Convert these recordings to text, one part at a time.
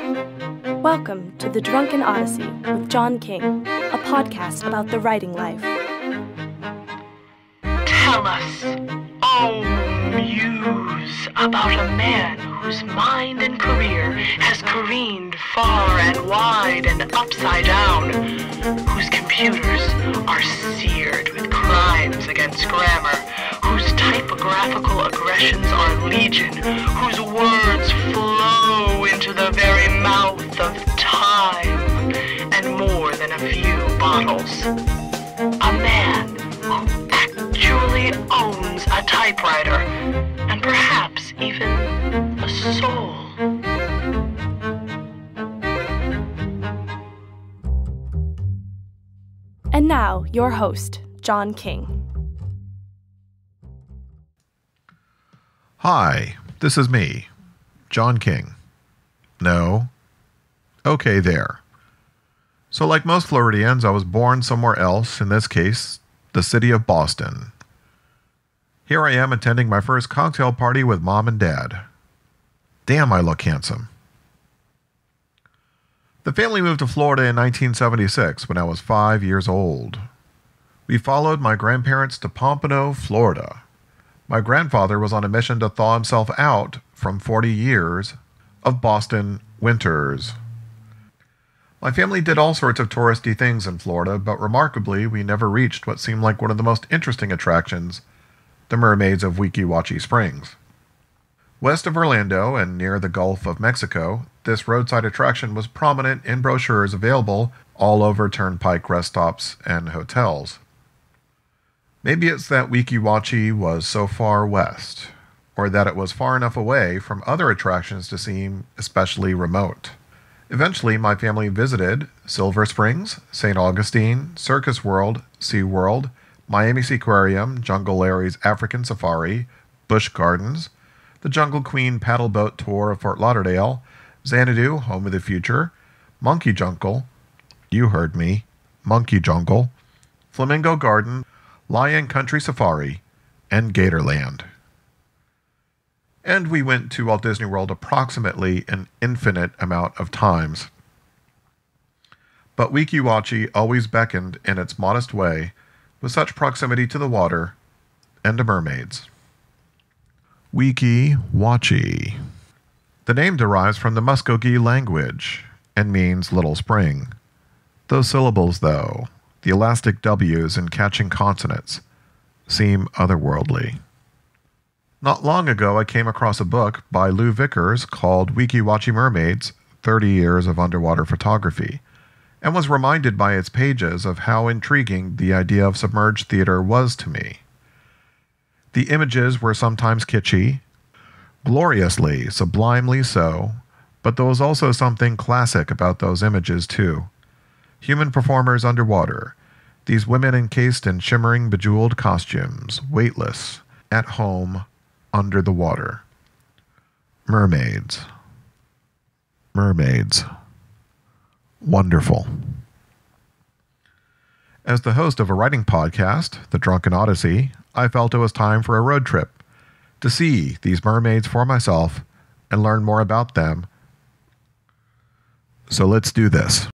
Welcome to the Drunken Odyssey with John King, a podcast about the writing life. Tell us, oh muse, about a man whose mind and career has careened far and wide and upside down, whose computers are seared with crimes against grammar, whose typographical aggressions are legion, whose words flow into the very mouth of time, and more than a few bottles. A man who actually owns a typewriter, and perhaps even a soul. And now, your host, John King. Hi, this is me, John King. No? Okay, there. So like most Floridians, I was born somewhere else, in this case, the city of Boston. Here I am attending my first cocktail party with Mom and Dad. Damn, I look handsome. The family moved to Florida in 1976 when I was 5 years old. We followed my grandparents to Pompano, Florida. My grandfather was on a mission to thaw himself out from 40 years of Boston winters. My family did all sorts of touristy things in Florida, but remarkably, we never reached what seemed like one of the most interesting attractions, the Mermaids of Weeki Wachee Springs. West of Orlando and near the Gulf of Mexico, this roadside attraction was prominent in brochures available all over turnpike rest stops and hotels. Maybe it's that Weeki Wachee was so far west, or that it was far enough away from other attractions to seem especially remote. Eventually, my family visited Silver Springs, St. Augustine, Circus World, SeaWorld, Miami Seaquarium, Jungle Larry's African Safari, Busch Gardens, the Jungle Queen paddle boat tour of Fort Lauderdale, Xanadu, Home of the Future, Monkey Jungle, you heard me, Monkey Jungle, Flamingo Garden, Lion Country Safari, and Gatorland. And we went to Walt Disney World approximately an infinite amount of times. But Weeki Wachee always beckoned in its modest way with such proximity to the water and to mermaids. Weeki Wachee. The name derives from the Muskogee language and means little spring. Those syllables, though, the elastic W's and catching consonants, seem otherworldly. Not long ago, I came across a book by Lou Vickers called Weeki Wachee Mermaids, 30 Years of Underwater Photography, and was reminded by its pages of how intriguing the idea of submerged theater was to me. The images were sometimes kitschy, gloriously, sublimely so, but there was also something classic about those images too. Human performers underwater, these women encased in shimmering, bejeweled costumes, weightless, at home, under the water. Mermaids. Mermaids. Wonderful. As the host of a writing podcast, The Drunken Odyssey, I felt it was time for a road trip to see these mermaids for myself and learn more about them. So let's do this.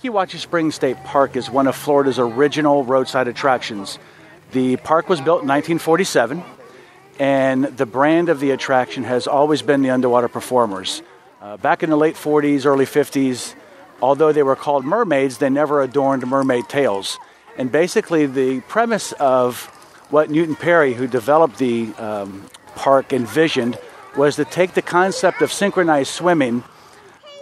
Weeki Wachee Springs State Park is one of Florida's original roadside attractions. The park was built in 1947, and the brand of the attraction has always been the underwater performers. Back in the late 40s, early 50s, although they were called mermaids, they never adorned mermaid tails. And basically the premise of what Newton Perry, who developed the park, envisioned was to take the concept of synchronized swimming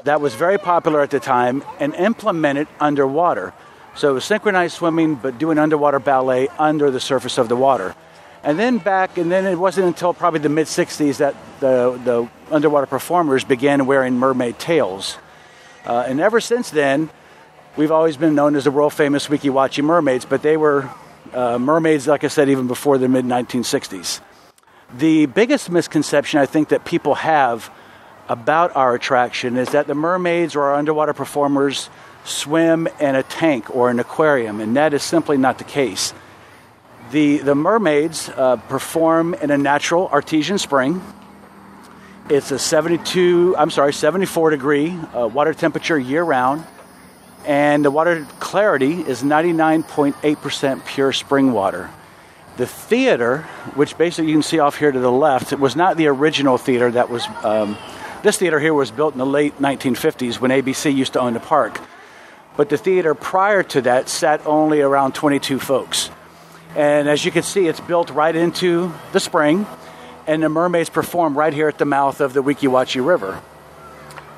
that was very popular at the time and implement it underwater. So it was synchronized swimming, but doing underwater ballet under the surface of the water. And then it wasn't until probably the mid-60s that the underwater performers began wearing mermaid tails. And ever since then, we've always been known as the world-famous Weeki Wachee mermaids, but they were mermaids, like I said, even before the mid-1960s. The biggest misconception I think that people have about our attraction is that the mermaids or our underwater performers swim in a tank or an aquarium, and that is simply not the case. The mermaids perform in a natural artesian spring. It's a 74 degree water temperature year-round, and the water clarity is 99.8% pure spring water. The theater, which basically you can see off here to the left, it was not the original theater that was... this theater here was built in the late 1950s when ABC used to own the park. But the theater prior to that sat only around 22 folks. And as you can see, it's built right into the spring, and the mermaids perform right here at the mouth of the Weeki Wachee River.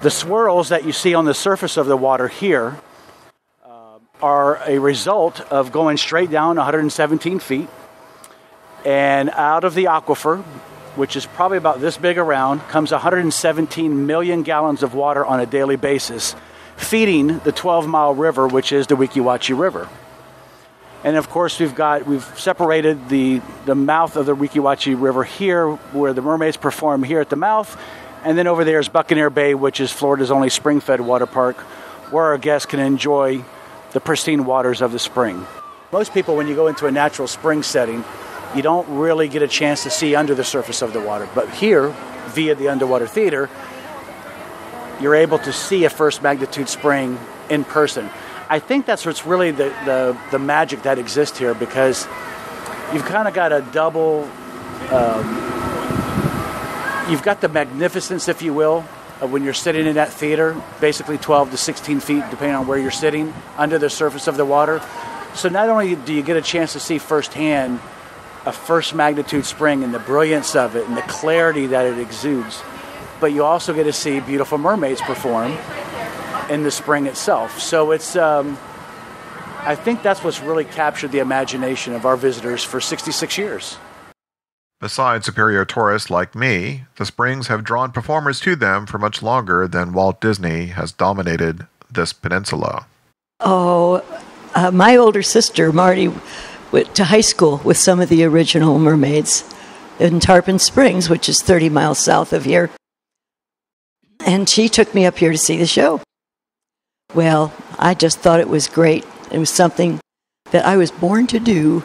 The swirls that you see on the surface of the water here are a result of going straight down 117 feet, and out of the aquifer, which is probably about this big around, comes 117 million gallons of water on a daily basis, feeding the 12-mile river, which is the Weeki Wachee River. And of course, we've separated the mouth of the Weeki Wachee River here, where the mermaids perform here at the mouth, and then over there is Buccaneer Bay, which is Florida's only spring-fed water park, where our guests can enjoy the pristine waters of the spring. Most people, when you go into a natural spring setting, you don't really get a chance to see under the surface of the water. But here, via the underwater theater, you're able to see a first magnitude spring in person. I think that's what's really the magic that exists here, because you've kind of got a double, you've got the magnificence, if you will, of when you're sitting in that theater, basically 12 to 16 feet, depending on where you're sitting, under the surface of the water. So not only do you get a chance to see firsthand a first magnitude spring and the brilliance of it and the clarity that it exudes, but you also get to see beautiful mermaids perform in the spring itself. So it's, I think that's what's really captured the imagination of our visitors for 66 years. Besides superior tourists like me, the springs have drawn performers to them for much longer than Walt Disney has dominated this peninsula. My older sister, Marty, went to high school with some of the original mermaids in Tarpon Springs, which is 30 miles south of here. And she took me up here to see the show. Well, I just thought it was great. It was something that I was born to do.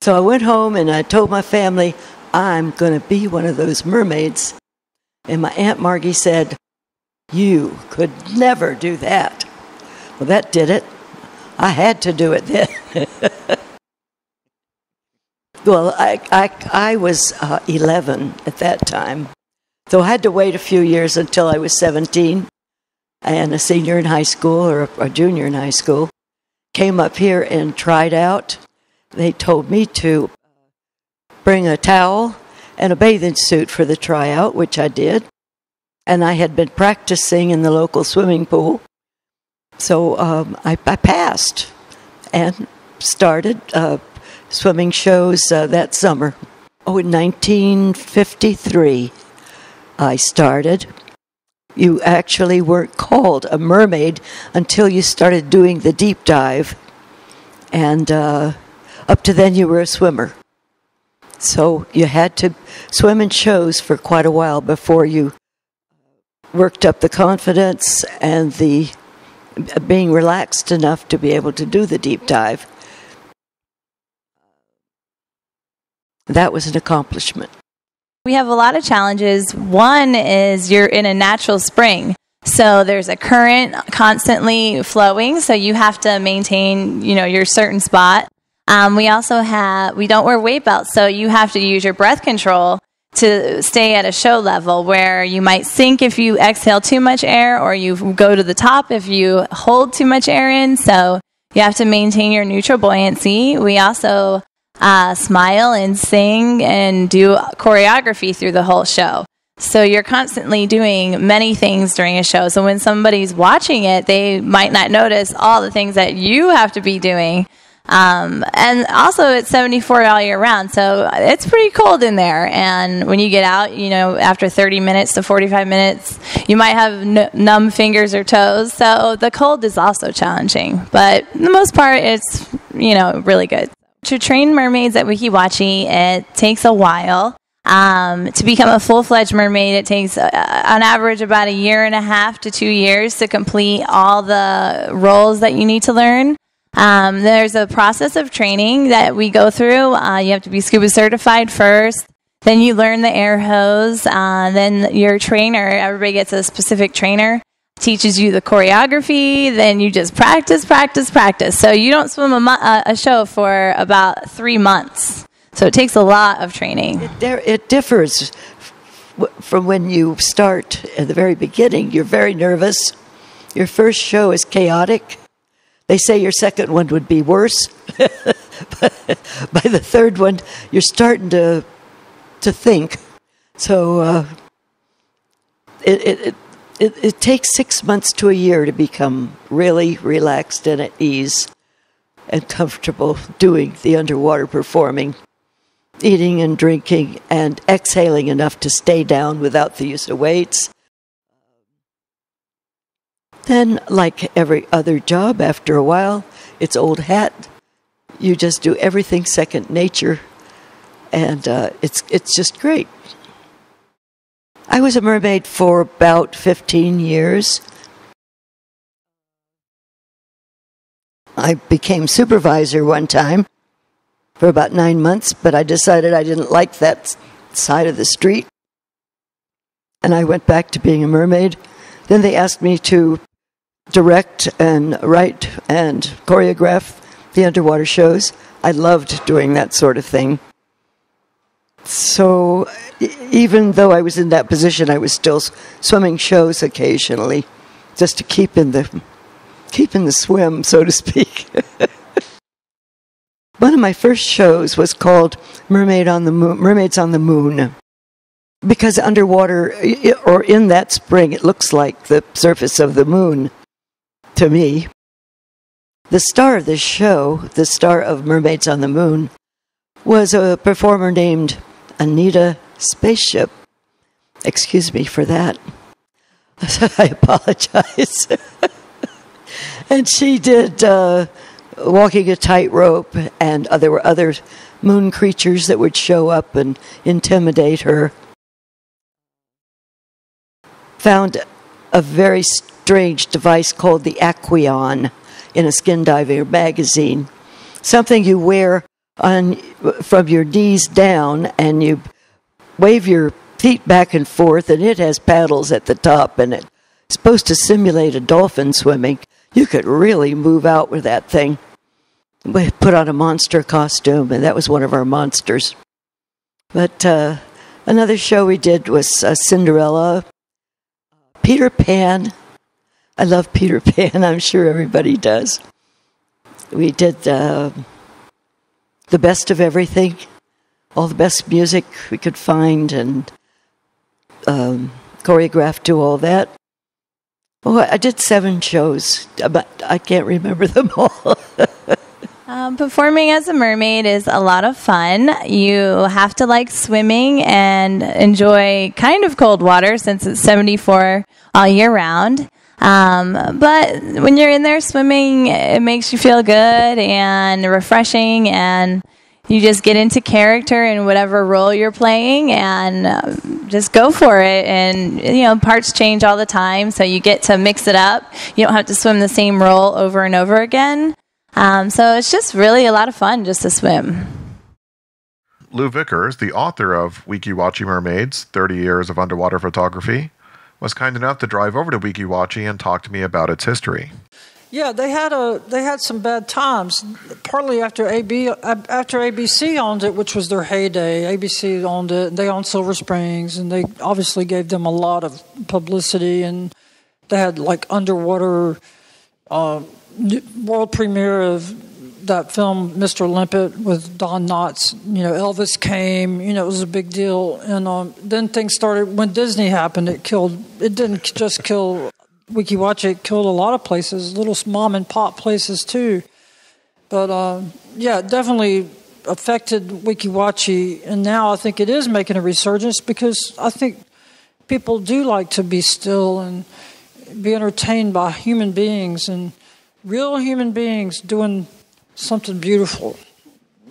So I went home and I told my family, I'm going to be one of those mermaids. And my Aunt Margie said, you could never do that. Well, that did it. I had to do it then. Well, I was 11 at that time. So I had to wait a few years until I was 17 and a senior in high school or a junior in high school. Came up here and tried out. They told me to bring a towel and a bathing suit for the tryout, which I did. And I had been practicing in the local swimming pool. So I passed and started swimming shows that summer. In 1953, I started. You actually weren't called a mermaid until you started doing the deep dive. And up to then, you were a swimmer. So you had to swim in shows for quite a while before you worked up the confidence and the being relaxed enough to be able to do the deep dive. That was an accomplishment. We have a lot of challenges. One is you're in a natural spring. So there's a current constantly flowing, so you have to maintain, your certain spot. We don't wear weight belts, so you have to use your breath control to stay at a show level where you might sink if you exhale too much air, or you go to the top if you hold too much air in. So you have to maintain your neutral buoyancy. We also smile and sing and do choreography through the whole show. So you're constantly doing many things during a show. So when somebody's watching it, they might not notice all the things that you have to be doing. And also it's 74 all year round, so it's pretty cold in there. And when you get out, after 30 minutes to 45 minutes, you might have numb fingers or toes. So the cold is also challenging, but for the most part, it's, really good. To train mermaids at Weeki Wachee, it takes a while. To become a full-fledged mermaid, it takes, on average, about 1.5 to 2 years to complete all the roles that you need to learn. There's a process of training that we go through. You have to be scuba certified first. Then you learn the air hose. Then your trainer, everybody gets a specific trainer, teaches you the choreography. Then you just practice. So you don't swim a show for about 3 months. So it takes a lot of training. It differs from when you start at the very beginning. You're very nervous. Your first show is chaotic. They say your second one would be worse. But by the third one, you're starting to think. So it takes 6 months to a year to become really relaxed and at ease and comfortable doing the underwater performing, eating and drinking and exhaling enough to stay down without the use of weights. Then, like every other job, after a while, it's old hat. You just do everything second nature, and it's just great. I was a mermaid for about 15 years. I became supervisor one time for about 9 months, but I decided I didn't like that side of the street, and I went back to being a mermaid. Then they asked me to direct and write and choreograph the underwater shows. I loved doing that sort of thing. So even though I was in that position, I was still swimming shows occasionally, just to keep in the swim, so to speak. One of my first shows was called Mermaids on the Moon, because underwater, or in that spring, it looks like the surface of the moon to me. The star of this show, the star of Mermaids on the Moon, was a performer named Anita Spaceship. Excuse me for that. I apologize. And she did walking a tightrope, and there were other moon creatures that would show up and intimidate her. Found a very strange device called the Aqueon in a skin diving magazine. Something you wear from your knees down, and you wave your feet back and forth, and it has paddles at the top, and it's supposed to simulate a dolphin swimming. You could really move out with that thing. We put on a monster costume, and that was one of our monsters. But another show we did was Cinderella, Peter Pan. I love Peter Pan. I'm sure everybody does. We did the best of everything, all the best music we could find, and choreographed to all that. Oh, I did 7 shows, but I can't remember them all. Performing as a mermaid is a lot of fun. You have to like swimming and enjoy kind of cold water since it's 74 all year round. But when you're in there swimming, it makes you feel good and refreshing, and you just get into character in whatever role you're playing and just go for it. And, parts change all the time, so you get to mix it up. You don't have to swim the same role over and over again. So it's just really a lot of fun just to swim. Lou Vickers, the author of Weeki Wachee Mermaids, 30 Years of Underwater Photography, was kind enough to drive over to Weeki Wachee and talk to me about its history. Yeah, they had some bad times. Partly after ABC owned it, which was their heyday. ABC owned it. They owned Silver Springs, and they obviously gave them a lot of publicity. And they had like underwater world premiere of that film Mr. Limpet with Don Knotts. Elvis came. It was a big deal. And then things started when Disney happened. It didn't just kill Weeki Wachee. It killed a lot of places, little mom and pop places too. But it definitely affected Weeki Wachee, and now I think it is making a resurgence because I think people do like to be still and be entertained by human beings and real human beings doing something beautiful.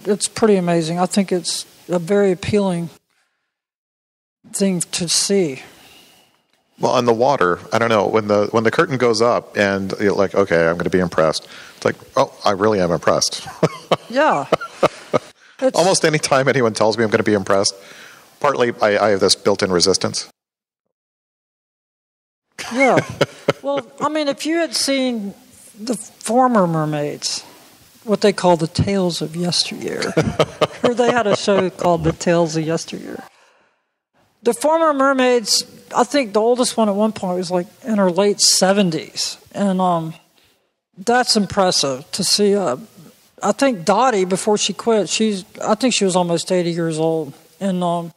It's pretty amazing. I think it's a very appealing thing to see. Well, on the water, I don't know, when the curtain goes up and you're like, okay, I'm going to be impressed. It's like, oh, I really am impressed. Yeah. Almost any time anyone tells me I'm going to be impressed, partly I have this built-in resistance. Yeah. Well, I mean, if you had seen the former Mermaids, what they call the Tales of Yesteryear, or they had a show called The Tales of Yesteryear. The former Mermaids, I think the oldest one at one point was like in her late 70s. And that's impressive to see. I think Dottie, before she quit, I think she was almost 80 years old. And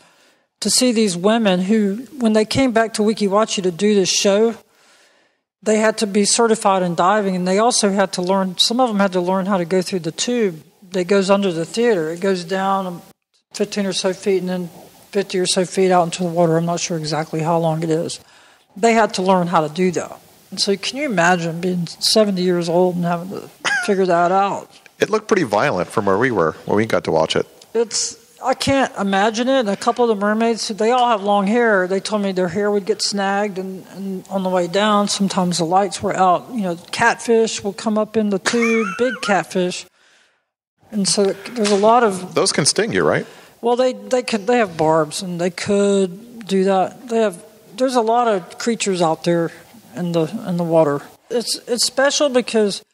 to see these women who, when they came back to Weeki Wachee to do this show, they had to be certified in diving. And they also had to learn, some of them had to learn how to go through the tube that goes under the theater. It goes down 15 or so feet and then 50 or so feet out into the water. I'm not sure exactly how long it is. They had to learn how to do that. And so can you imagine being 70 years old and having to figure that out? It looked pretty violent from where we were when we got to watch it. I can't imagine it. And a couple of the mermaids, they all have long hair. They told me their hair would get snagged and on the way down, sometimes the lights were out. Catfish will come up in the tube, big catfish. And so there's a lot of... Those can sting you, right? Well, they have barbs, and they could do that. There's a lot of creatures out there in the water. It's special because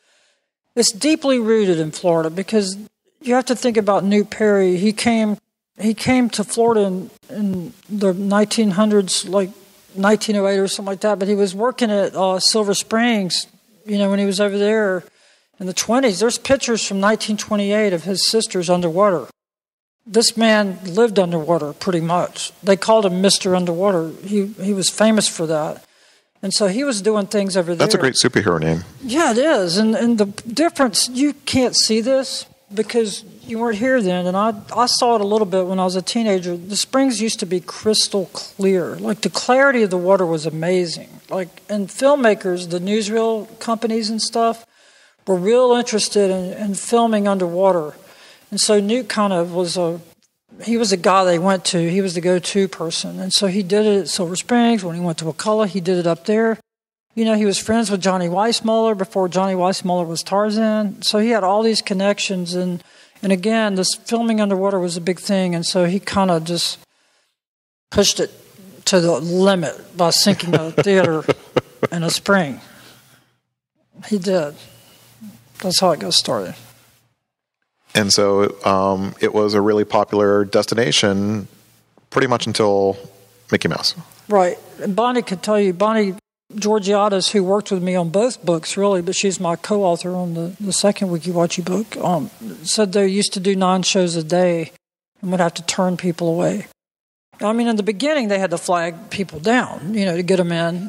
it's deeply rooted in Florida. Because you have to think about Newt Perry. He came to Florida in the 1900s, like 1908 or something like that. But he was working at Silver Springs, when he was over there in the 20s. There's pictures from 1928 of his sisters underwater. This man lived underwater pretty much. They called him Mr. Underwater. He was famous for that. And so he was doing things over there. That's a great superhero name. Yeah, it is. And the difference, you can't see this because you weren't here then. And I saw it a little bit when I was a teenager. The springs used to be crystal clear. Like the clarity of the water was amazing. And filmmakers, the newsreel companies and stuff, were real interested in filming underwater. And so Newt kind of was he was a guy they went to. He was the go-to person. And so he did it at Silver Springs. When he went to Wakulla, he did it up there. He was friends with Johnny Weissmuller before Johnny Weissmuller was Tarzan. So he had all these connections. And again, this filming underwater was a big thing. And so he kind of just pushed it to the limit by sinking a theater in a spring. He did. That's how it got started. And so it was a really popular destination pretty much until Mickey Mouse. Right. And Bonnie could tell you, Bonnie Georgiades, who worked with me on both books, really, but she's my co-author on the second Weeki Wachee book, said they used to do 9 shows a day and would have to turn people away. I mean, in the beginning, they had to flag people down, to get them in,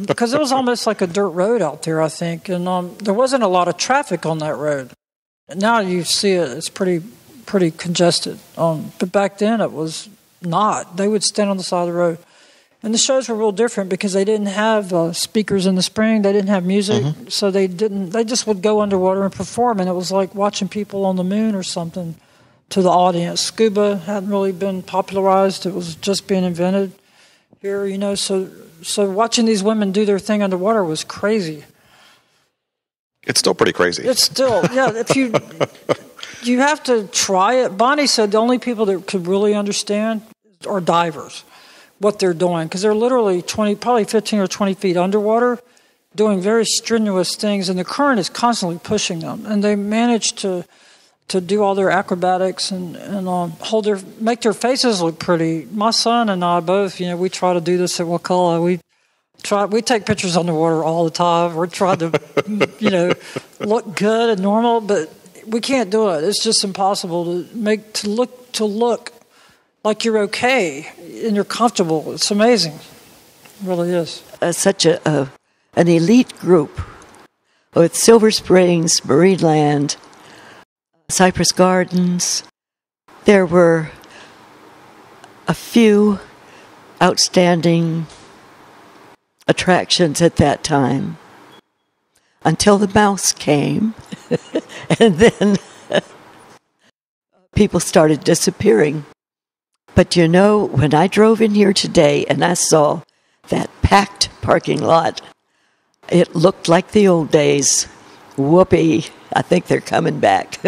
because it was almost like a dirt road out there, I think, and there wasn't a lot of traffic on that road. Now you see it; it's pretty congested. But back then it was not. They would stand on the side of the road, and the shows were real different because they didn't have speakers in the spring. They didn't have music, so they didn't. They just would go underwater and perform, and it was like watching people on the moon or something to the audience. Scuba hadn't really been popularized; it was just being invented here. So watching these women do their thing underwater was crazy. It's still pretty crazy. It's still, yeah. If you have to try it. Bonnie said the only people that could really understand are divers. what they're doing, because they're literally probably 15 or 20 feet underwater, doing very strenuous things, and the current is constantly pushing them. And they manage to do all their acrobatics and make their faces look pretty. My son and I both, we try to do this at Wakulla. We take pictures underwater all the time. We're trying to, look good and normal, but we can't do it. It's just impossible to look like you're okay and you're comfortable. It's amazing. It really is. Such an elite group with Silver Springs, Marineland, Cypress Gardens. There were a few outstanding attractions at that time until the mouse came, and then people started disappearing. But when I drove in here today and I saw that packed parking lot, it looked like the old days. Whoopee, I think they're coming back.